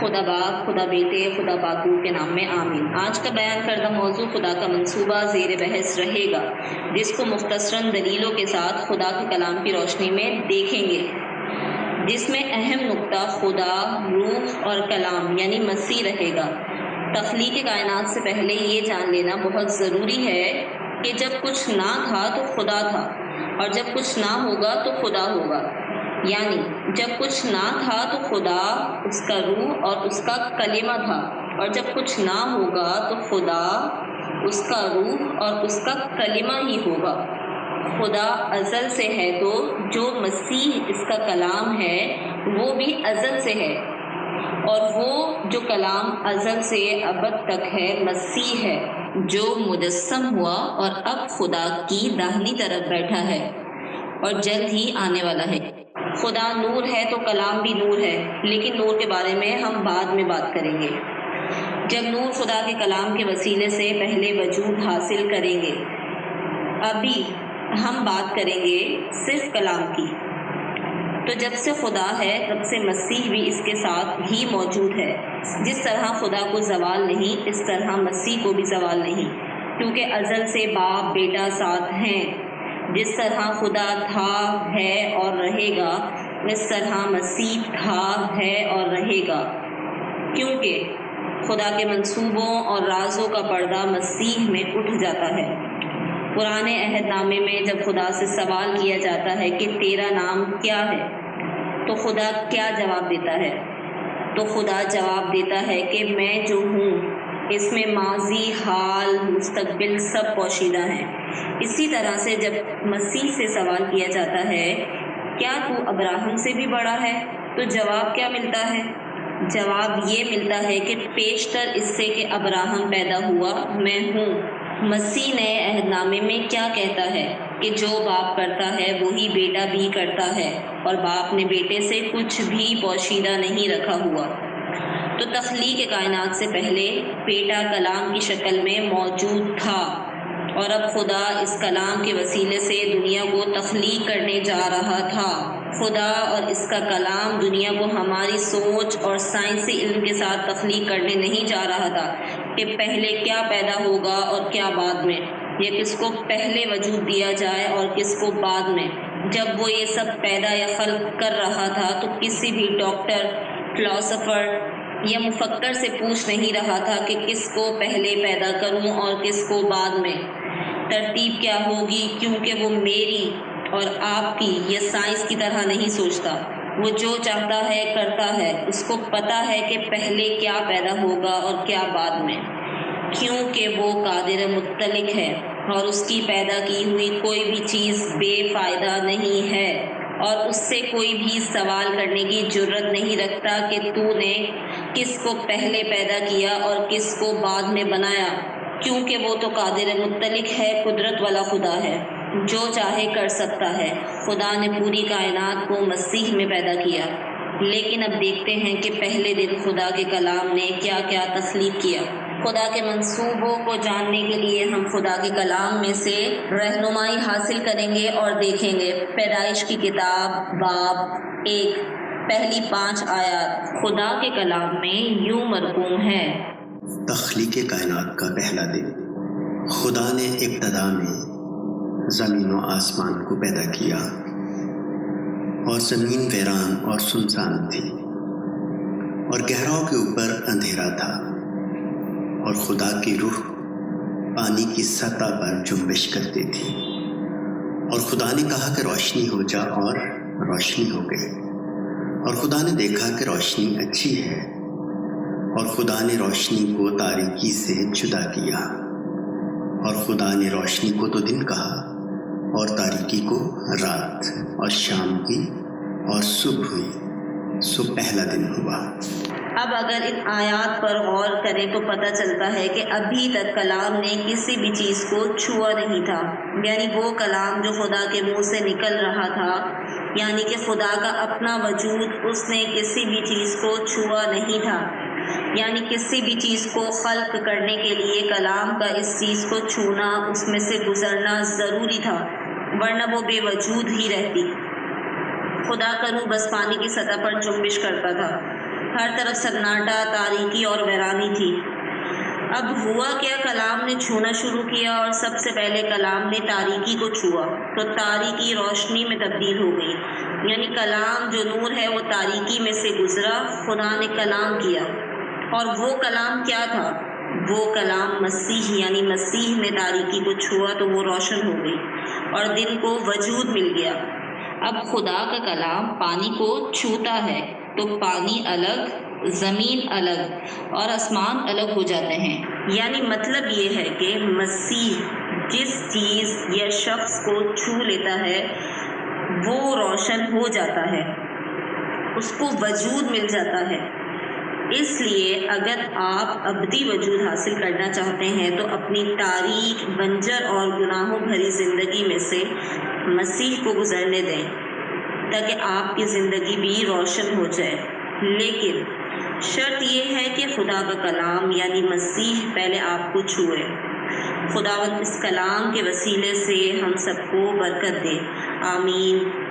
خدا باپ، خدا بیٹے، خدا پاکو کے نام میں آمین۔ آج کا بیان کردہ موضوع خدا کا منصوبہ زیر بحث رہے گا، جس کو مختصراً دلیلوں کے ساتھ خدا کے کلام کی روشنی میں دیکھیں گے، جس میں اہم نقطہ خدا، روح اور کلام یعنی مسیح رہے گا۔ تخلیق کائنات سے پہلے یہ جان لینا بہت ضروری ہے کہ جب کچھ نہ تھا تو خدا تھا، اور جب کچھ نہ ہوگا تو خدا ہوگا۔ یعنی جب کچھ نہ تھا تو خدا، اس کا روح اور اس کا کلمہ تھا، اور جب کچھ نہ ہوگا تو خدا، اس کا روح اور اس کا کلمہ ہی ہوگا۔ خدا ازل سے ہے، تو جو مسیح اس کا کلام ہے وہ بھی ازل سے ہے، اور وہ جو کلام ازل سے ابد تک ہے مسیح ہے، جو مجسم ہوا اور اب خدا کی داہنی طرف بیٹھا ہے اور جلد ہی آنے والا ہے۔ خدا نور ہے تو کلام بھی نور ہے، لیکن نور کے بارے میں ہم بعد میں بات کریں گے، جب نور خدا کے کلام کے وسیلے سے پہلے وجود حاصل کریں گے۔ ابھی ہم بات کریں گے صرف کلام کی۔ تو جب سے خدا ہے تب سے مسیح بھی اس کے ساتھ ہی موجود ہے۔ جس طرح خدا کو زوال نہیں، اس طرح مسیح کو بھی زوال نہیں، کیونکہ ازل سے باپ بیٹا ساتھ ہیں۔ جس طرح خدا تھا، ہے اور رہے گا، اس طرح مسیح تھا، ہے اور رہے گا، کیونکہ خدا کے منصوبوں اور رازوں کا پردہ مسیح میں اٹھ جاتا ہے۔ پرانے عہد نامے میں جب خدا سے سوال کیا جاتا ہے کہ تیرا نام کیا ہے، تو خدا کیا جواب دیتا ہے؟ تو خدا جواب دیتا ہے کہ میں جو ہوں، اس میں ماضی، حال، مستقبل سب پوشیدہ ہیں۔ اسی طرح سے جب مسیح سے سوال کیا جاتا ہے کیا تو ابراہیم سے بھی بڑا ہے، تو جواب کیا ملتا ہے؟ جواب یہ ملتا ہے کہ پیشتر اس سے کہ ابراہیم پیدا ہوا میں ہوں۔ مسیح نئے عہد نامے میں کیا کہتا ہے کہ جو باپ کرتا ہے وہی بیٹا بھی کرتا ہے، اور باپ نے بیٹے سے کچھ بھی پوشیدہ نہیں رکھا ہوا۔ تو تخلیق کائنات سے پہلے بیٹا کلام کی شکل میں موجود تھا، اور اب خدا اس کلام کے وسیلے سے دنیا کو تخلیق کرنے جا رہا تھا۔ خدا اور اس کا کلام دنیا کو ہماری سوچ اور سائنسی علم کے ساتھ تخلیق کرنے نہیں جا رہا تھا کہ پہلے کیا پیدا ہوگا اور کیا بعد میں، یا کس کو پہلے وجود دیا جائے اور کس کو بعد میں۔ جب وہ یہ سب پیدا یا خلق کر رہا تھا تو کسی بھی ڈاکٹر، فلاسفر یا مفکر سے پوچھ نہیں رہا تھا کہ کس کو پہلے پیدا کروں اور کس کو بعد میں، ترتیب کیا ہوگی، کیونکہ وہ میری اور آپ کی یا سائنس کی طرح نہیں سوچتا۔ وہ جو چاہتا ہے کرتا ہے، اس کو پتا ہے کہ پہلے کیا پیدا ہوگا اور کیا بعد میں، کیونکہ وہ قادر مطلق ہے، اور اس کی پیدا کی ہوئی کوئی بھی چیز بے فائدہ نہیں ہے، اور اس سے کوئی بھی سوال کرنے کی جرت نہیں رکھتا کہ تو نے کس کو پہلے پیدا کیا اور کس کو بعد میں بنایا، کیونکہ وہ تو قادر مطلق ہے، قدرت والا خدا ہے، جو چاہے کر سکتا ہے۔ خدا نے پوری کائنات کو مسیح میں پیدا کیا، لیکن اب دیکھتے ہیں کہ پہلے دن خدا کے کلام نے کیا کیا تخلیق کیا۔ خدا کے منصوبوں کو جاننے کے لیے ہم خدا کے کلام میں سے رہنمائی حاصل کریں گے اور دیکھیں گے۔ پیدائش کی کتاب باب 1 پہلی 5 آیات خدا کے کلام میں یوں مرقوم ہے۔ تخلیق کائنات کا پہلا دن، خدا نے ابتدا میں زمین و آسمان کو پیدا کیا، اور زمین ویران اور سنسان تھی، اور گہراؤں کے اوپر اندھیرا تھا، اور خدا کی روح پانی کی سطح پر جنبش کرتی تھی۔ اور خدا نے کہا کہ روشنی ہو جا، اور روشنی ہو گئی۔ اور خدا نے دیکھا کہ روشنی اچھی ہے، اور خدا نے روشنی کو تاریکی سے جدا کیا۔ اور خدا نے روشنی کو تو دن کہا، اور تاریکی کو رات، اور شام کی اور صبح ہوئی، سو پہلا دن ہوا۔ اب اگر ان آیات پر غور کریں تو پتہ چلتا ہے کہ ابھی تک کلام نے کسی بھی چیز کو چھوا نہیں تھا، یعنی وہ کلام جو خدا کے منہ سے نکل رہا تھا، یعنی کہ خدا کا اپنا وجود، اس نے کسی بھی چیز کو چھوا نہیں تھا، یعنی کسی بھی چیز کو خلق کرنے کے لیے کلام کا اس چیز کو چھونا، اس میں سے گزرنا ضروری تھا، ورنہ وہ بے وجود ہی رہتی۔ خدا کا روح بس پانی کی سطح پر جنبش کرتا تھا، ہر طرف سناٹا، تاریکی اور ویرانی تھی۔ اب ہوا کیا، کلام نے چھونا شروع کیا اور سب سے پہلے کلام نے تاریکی کو چھوا تو تاریکی روشنی میں تبدیل ہو گئی، یعنی کلام جو نور ہے وہ تاریکی میں سے گزرا، خدا نے کلام کیا۔ اور وہ کلام کیا تھا؟ وہ کلام مسیح، یعنی مسیح نے تاریکی کو چھوا تو وہ روشن ہو گئی اور دن کو وجود مل گیا۔ اب خدا کا کلام پانی کو چھوتا ہے تو پانی الگ، زمین الگ اور آسمان الگ ہو جاتے ہیں۔ یعنی مطلب یہ ہے کہ مسیح جس چیز یا شخص کو چھو لیتا ہے وہ روشن ہو جاتا ہے، اس کو وجود مل جاتا ہے۔ اس لیے اگر آپ ابدی وجود حاصل کرنا چاہتے ہیں تو اپنی تاریک، بنجر اور گناہوں بھری زندگی میں سے مسیح کو گزرنے دیں تاکہ آپ کی زندگی بھی روشن ہو جائے۔ لیکن شرط یہ ہے کہ خدا کا کلام یعنی مسیح پہلے آپ کو چھوئے۔ خداوند اس کلام کے وسیلے سے ہم سب کو برکت دے، آمین۔